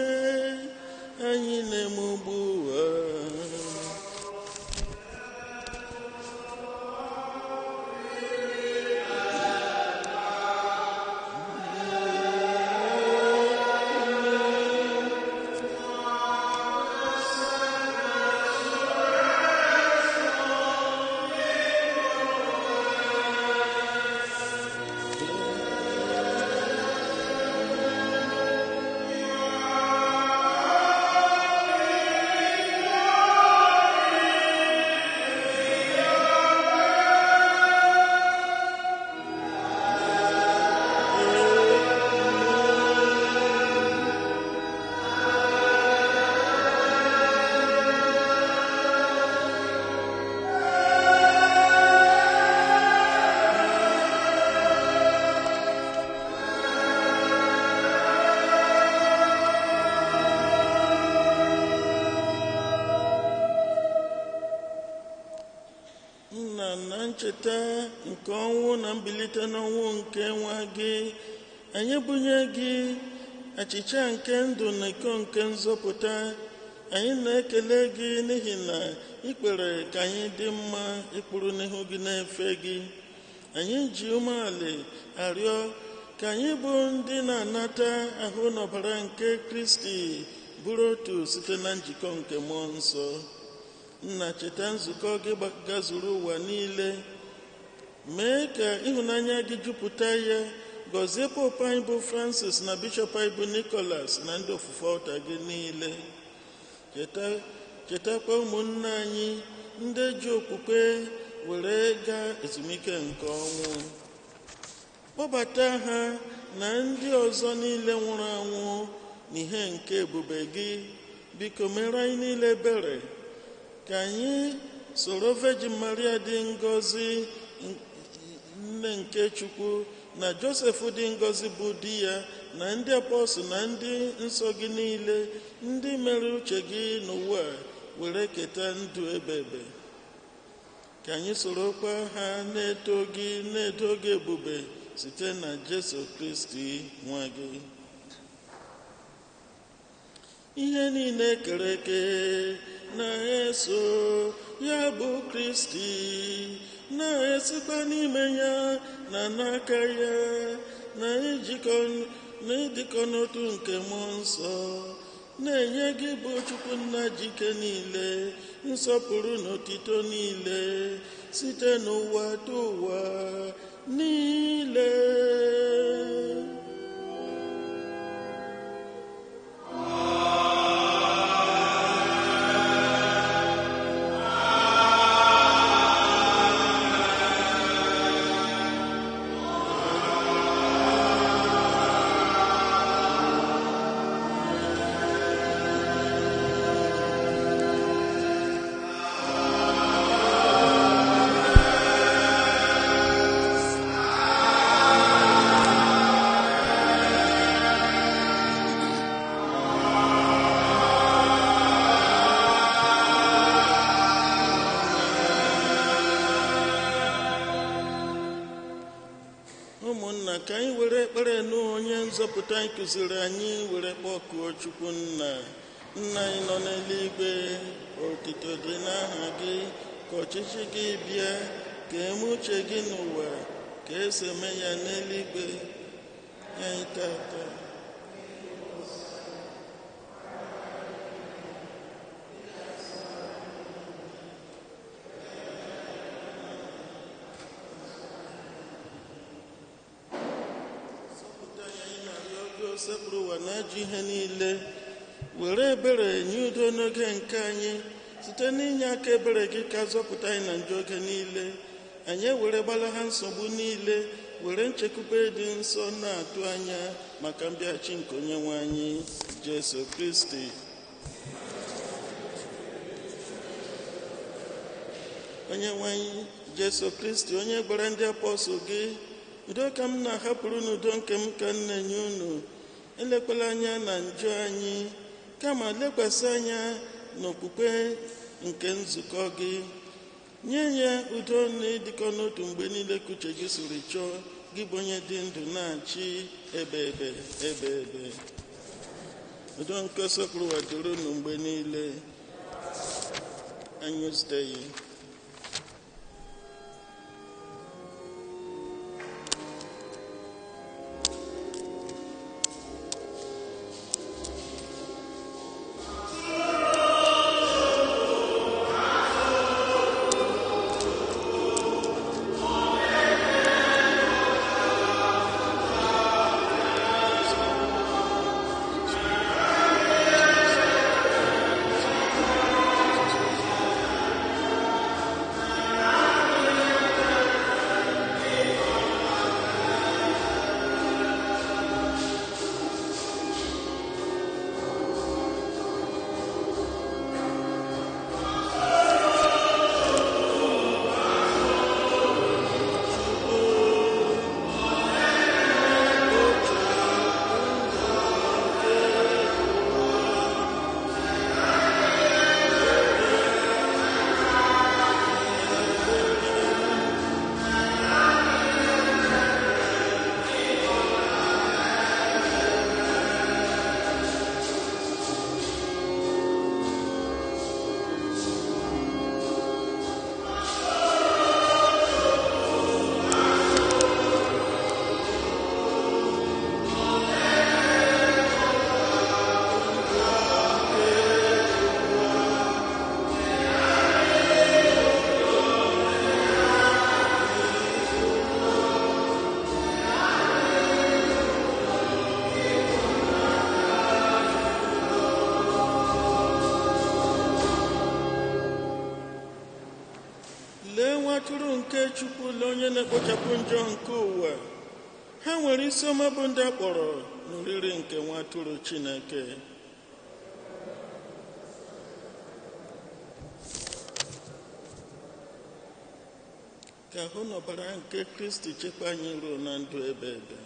anyị na-eme ugbu a. Na ncheta nke ọnwụ na mbilite n'ọnwụ nke nwa gị, anyị bunye gị achịcha nke ndụ na iko nke nzọpụta. Anyị na-ekele gị n'ihi na ị kpere ka anyị dị mma ịkpụrụ n'ihu gị na-efe gị. Anyị ji umeala arịọ ka anyị bụ ndị na-anata ahụ n'ọbara nke Kristi bụrụ otu site na njikọ nke mmụọ nsọ. Nna, cheta nzukọ gị gazuru ụwa niile, mee ka ịhụnanya gị jupụta ya. Gọzie Pope anyị bụ Francis na Bishọp anyị bụ Nicholas na ndị ofufe ọta gị niile. Chetakwa ụmụnne anyị ndị ji okpukpe were gaa ezumike nke ọnwụ. Kpọbata ha na ndị ọzọ niile nwụrụ anwụ n'ihe nke ebube gị. Biko mere anyị niile ebere, ka anyị soro Virgin Maria dị ngọzi, nne nke Chukwu, na Joseph dị ngọzi bụ di ya, na ndị apọstụl na ndị nsọ gị niile, ndị mere uche gị n'ụwa were keta ndụ ebebe. Ka anyị sorokwa ha na-eto gị ebube site na Jesu Kristi nwa gị. Ihe niile kere eke na-eso ya bụ Kristi, na-esikwa n'ime ya na n'aka ya, na ịdịkọ n'otu nke mmụọ nsọ, na-enye gị bụ Chukwu Nna jike niile nsọpụrụ na otito niile site n'ụwa dị ụwa niile. Ụmụnna, ka anyị were ekpere n'onye nzọpụta anyị kụziri anyị were kpọkuo Chukwu Nna. Nna anyị nọ n'eluigwe, otito dị n'aha gị, ka ọchịchị gị bịa, ka eme uche gị n'ụwa ka esi eme ya n'eluigwe. Anyị tata sekpụrụ ụwa na ajọ ihe niile, were ebere nye udo n'oge nke anyị site n'inye aka ebere gị ka zọpụta anyị na njọ oge niile. Anyị ewere gbalaha nsogbu niile, were nchekwube dị nsọ na-atụ anya maka mbịaghachi nke onye nwe anyị Jesu Kristi. Onye nwe anyị Jesu Kristi, onye gwara ndị apọstọl gị, udo ka m na-ahapụrụ n'udo nke m ka m na-enye unu, elekwala anya na njọ anyị, kama lekwasị anya n'okpukpe nke nzukọ gị. Nye ya udo na ịdịkọ n'otu mgbe niile ka uche gị siri chọọ, gị bụ onye dị ndụ na-achị ebe ebe. Udo nke sọpụrụ ụwa dịrị unu mgbe niile. Agnus Dei. Atụrụ nke Chukwu na onye na-ekpochapụ njọ nke ụwa. Ha nwere isi ọma bụ ndị a kpọrọ n'oriri nke nwa atụrụ Chineke. Ka ahụ na ọbara nke Kristi chekwa anyị ruo na ndụ ebe ebe.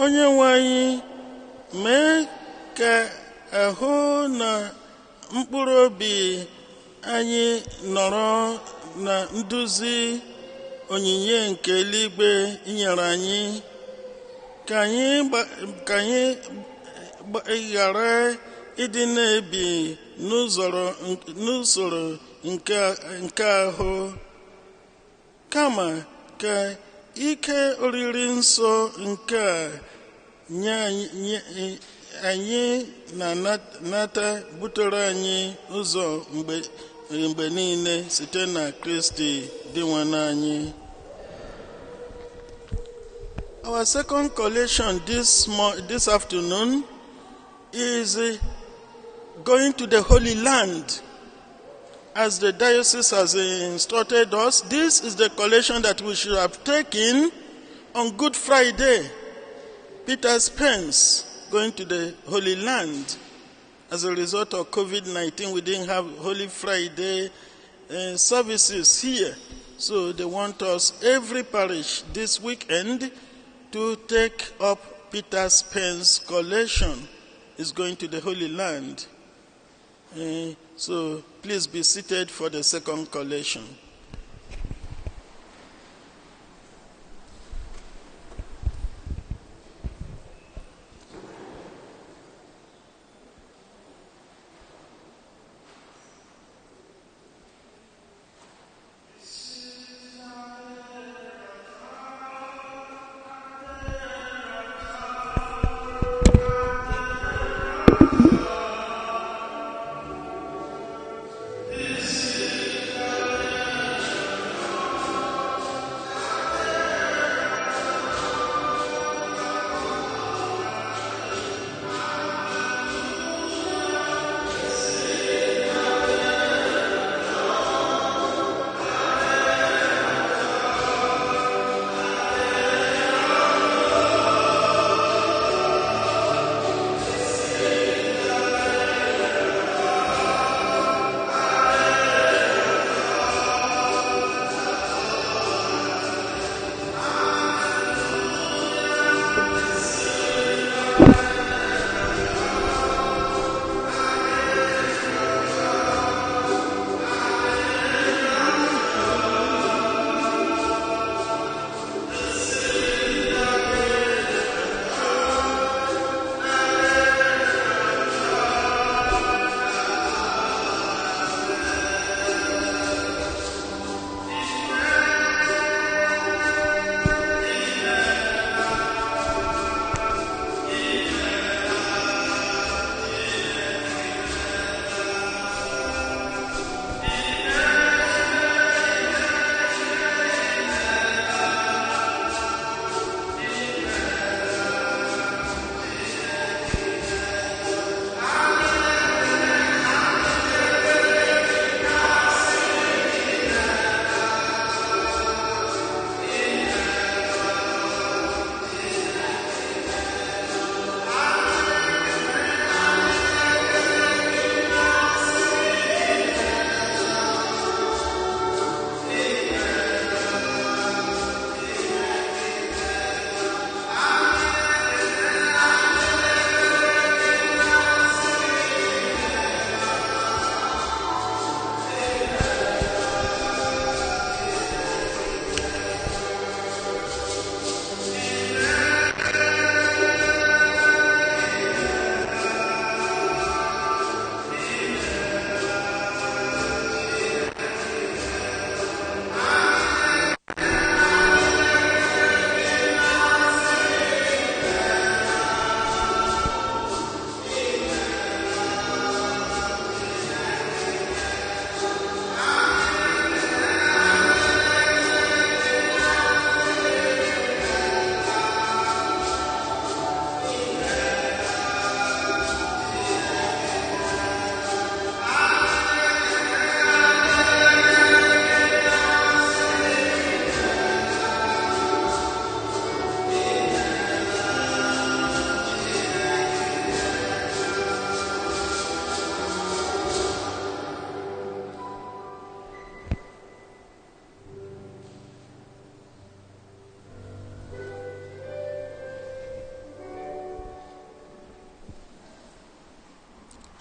onye nwe anyị mee ka ahụ na mkpụrụ obi anyị nọrọ na nduzi onyinye nke eluigwe inyere anyị, ka anyị ghara ịdị na-ebi n'usoro nke ahụ, kama ka ike oriri nsọ nke a anyị na-anata butere anyị ụzọ mgbe niile site na Kristi dị nwanne anyị. Our second collation this afternoon is going to the Holy Land. As the diocese has instructed us, this is the collation that we should have taken on Good Friday. Peter Spence going to the Holy Land. As a result of COVID-19, we didn't have Holy Friday services here. So they want us, every parish this weekend, to take up Peter Spence's collation. Is going to the Holy Land. So please be seated for the second collation.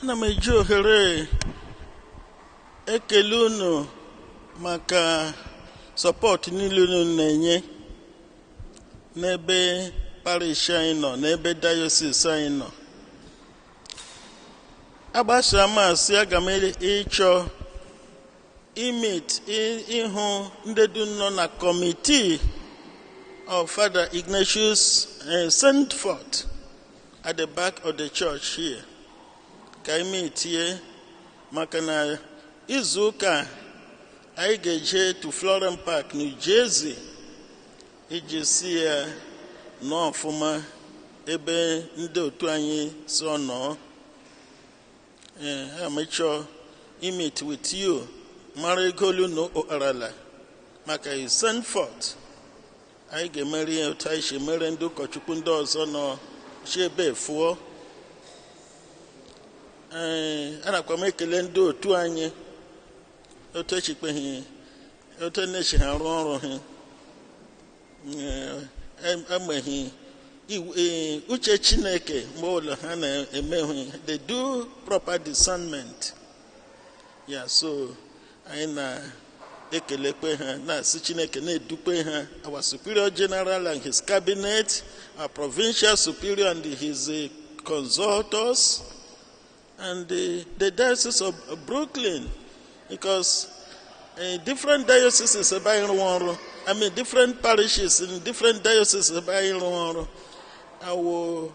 na m eji ohere ekele unu maka sọpọt niile unu na-enye n'ebe parish anyị nọ, n'ebe dayosis anyị nọ. Agbasa masị aga m ịchọ ịhụ ndị dum nọ na kọmitii of Father Ignatius sent forth at the back of the church here. Ka anyị meetie maka na izu ụka anyị ga-eje to Florence Park, New Jersey iji si ya nọ ọfụma ebe ndị otu anyị so nọ. I'm sure meet with you. Marigolu no Arala. Maka you send forth. I get married out I she merendo kochukundo so no she be for. Ana kwa mekelendo tu anye. Oto chikpe hi. Oto ne she ha ro hi. Amahi. Uche Chineke mola hana emehu. They do proper discernment. Yeah, so I na ekelekwe ha na si Chineke na edukwe ha, our superior general and his cabinet, our provincial superior and his consultors, and the diocese of Brooklyn, because different dioceses different parishes in different dioceses our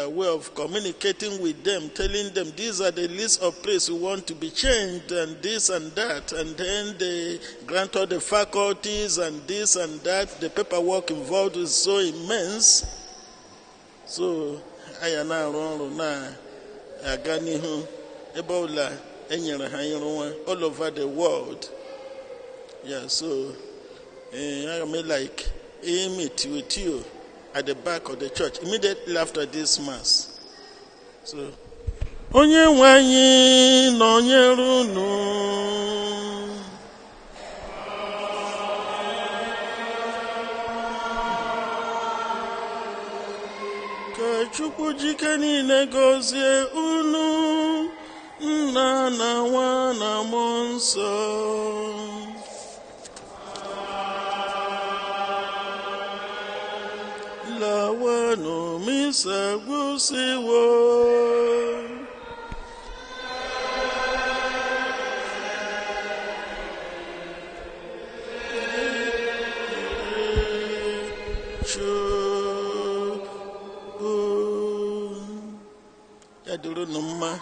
way of communicating with them, telling them these are the list of places we want to be changed and this and that, and then they grant all the faculties and this and that. The paperwork involved is so immense. So I am now Aganihu, Ebola, all over the world. Yeah, so I am like meet with you at the back of the church immediately after this mass. So onye nwe anyị nọnyere unu. Ka Chukwu jike niile gọzie unu, Nna na Nwa na Mmụọ Nsọ. Lawano misa gusiwo. Chukwu. Ya duru numma.